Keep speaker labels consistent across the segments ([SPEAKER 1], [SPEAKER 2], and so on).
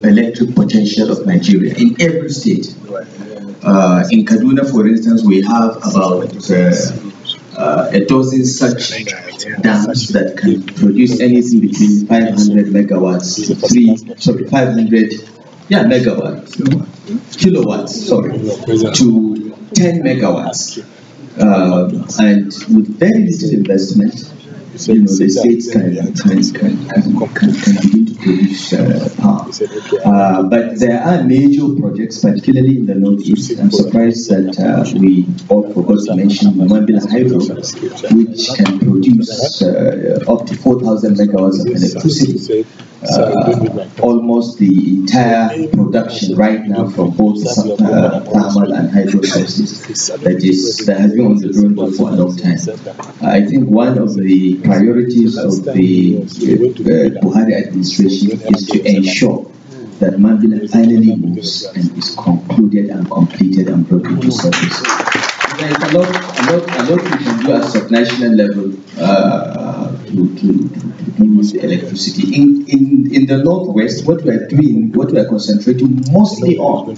[SPEAKER 1] electric potential of Nigeria in every state. In Kaduna, for instance, we have about a dozen such dams that can produce anything between 500 megawatts to 500 megawatts, kilowatts, to 10 megawatts. And with very little investment, the states can begin to produce power. But there are major projects, particularly in the northeast. I'm surprised that we all forgot to mention Mambila Hydro, which can produce up to 4,000 megawatts of electricity. Almost the entire production right now from both thermal and hydro sources that has been on the drawing board for a long time. I think one of the priorities of the Buhari administration is to ensure that Mambila finally moves and is concluded and completed and brought into service. There is a lot we can do at sub-national level to use electricity. In the northwest, what we are concentrating mostly on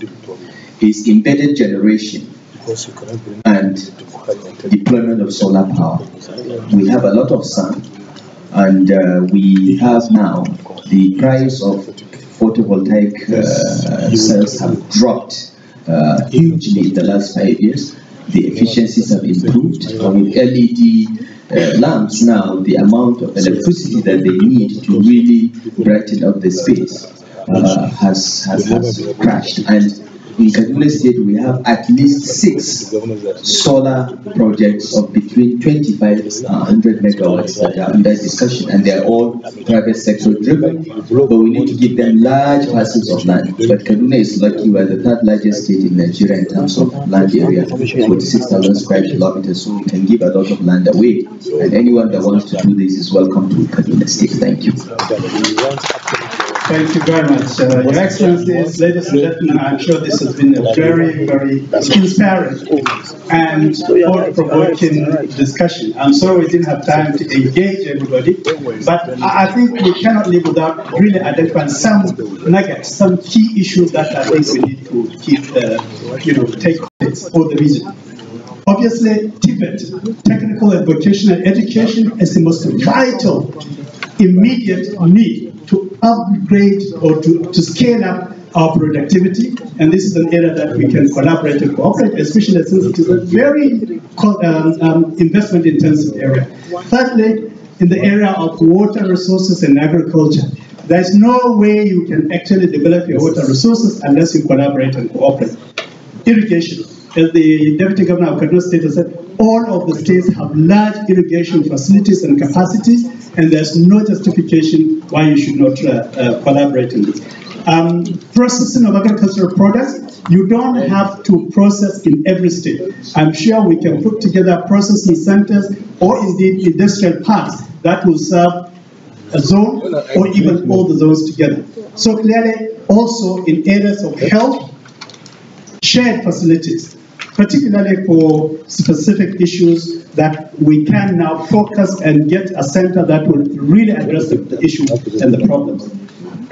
[SPEAKER 1] is embedded generation and deployment of solar power. We have a lot of sun, and we have now the price of photovoltaic cells have dropped hugely in the last 5 years. The efficiencies have improved. With LED lamps now, the amount of electricity that they need to really brighten up the space has crashed. And in Kaduna State, we have at least 6 solar projects of between 25 and 100 megawatts that are under discussion, and they are all private sector driven, but we need to give them large parcels of land. But Kaduna is lucky, we are the 3rd largest state in Nigeria in terms of land area, 46,000 square kilometers, so we can give a lot of land away, and anyone that wants to do this is welcome to Kaduna State. Thank you.
[SPEAKER 2] Thank you very much. Your Excellencies, ladies and gentlemen, I'm sure this has been a very, very inspiring and thought-provoking discussion. I'm sorry we didn't have time to engage everybody, but I think we cannot live without really identifying some nuggets, some key issues that I think we need to keep, take place for the region. Obviously, TVET, technical and vocational education, is the most vital, immediate need to upgrade or to scale up our productivity, and this is an area that we can collaborate and cooperate, especially since it is a very investment-intensive area. Thirdly, in the area of water resources and agriculture, there's no way you can actually develop your water resources unless you collaborate and cooperate. Irrigation, as the Deputy Governor of Kaduna State has said, all of the states have large irrigation facilities and capacities, and there's no justification why you should not collaborate in this. Processing of agricultural products, you don't have to process in every state. I'm sure we can put together processing centers or indeed industrial parks that will serve a zone or even all the zones together. So clearly, also in areas of health, shared facilities, particularly for specific issues that we can now focus and get a center that will really address the issue and the problems.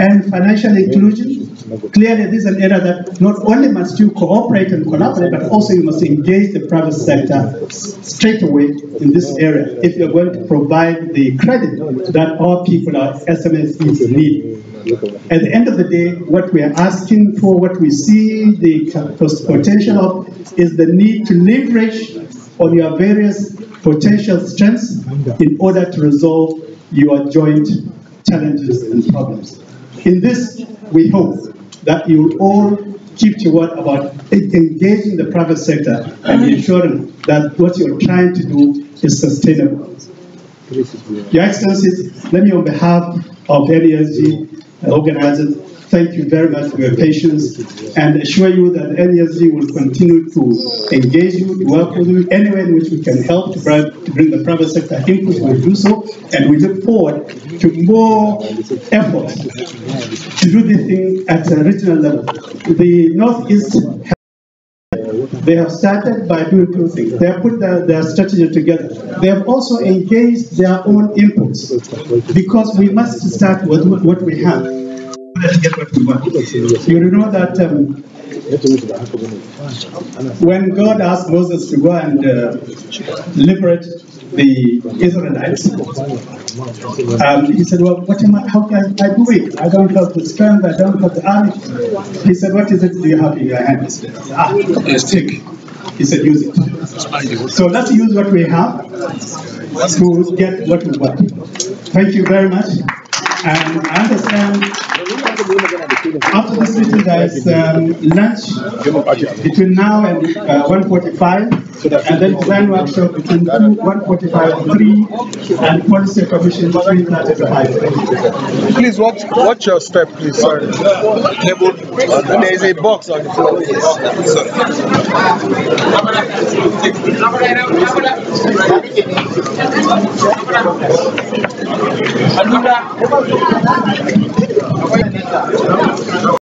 [SPEAKER 2] And financial inclusion, clearly this is an area that not only must you cooperate and collaborate, but also you must engage the private sector straight away in this area if you're going to provide the credit that our people, our SMSs need. At the end of the day, what we are asking for, what we see the potential of, is the need to leverage on your various potential strengths in order to resolve your joint challenges and problems. In this, we hope that you will all keep to word about engaging the private sector and ensuring that what you're trying to do is sustainable. Your Excellencies, let me on behalf of NESG organizers, thank you very much for your patience and assure you that NESG will continue to engage you, to work with you, anywhere in which we can help to bring the private sector input, we will do so, and we look forward to more efforts to do this thing at a regional level. The Northeast, they have started by doing 2 things. They have put their strategy together. They have also engaged their own inputs, because we must start with what we have. get what we want. You know that when God asked Moses to go and liberate the Israelites, he said, well, how can I do it? I don't have the strength, I don't have the army. He said, what is it you have in your hand? A stick. He said, use it. So let's use what we have to get what we want. Thank you very much. And I understand after this meeting there is lunch between now and 1:45, and then design workshop between 1:45 and 3, and policy commission between 3:30 to 5.
[SPEAKER 3] Please watch your step, please. Sorry. There is a box on the floor. Sorry.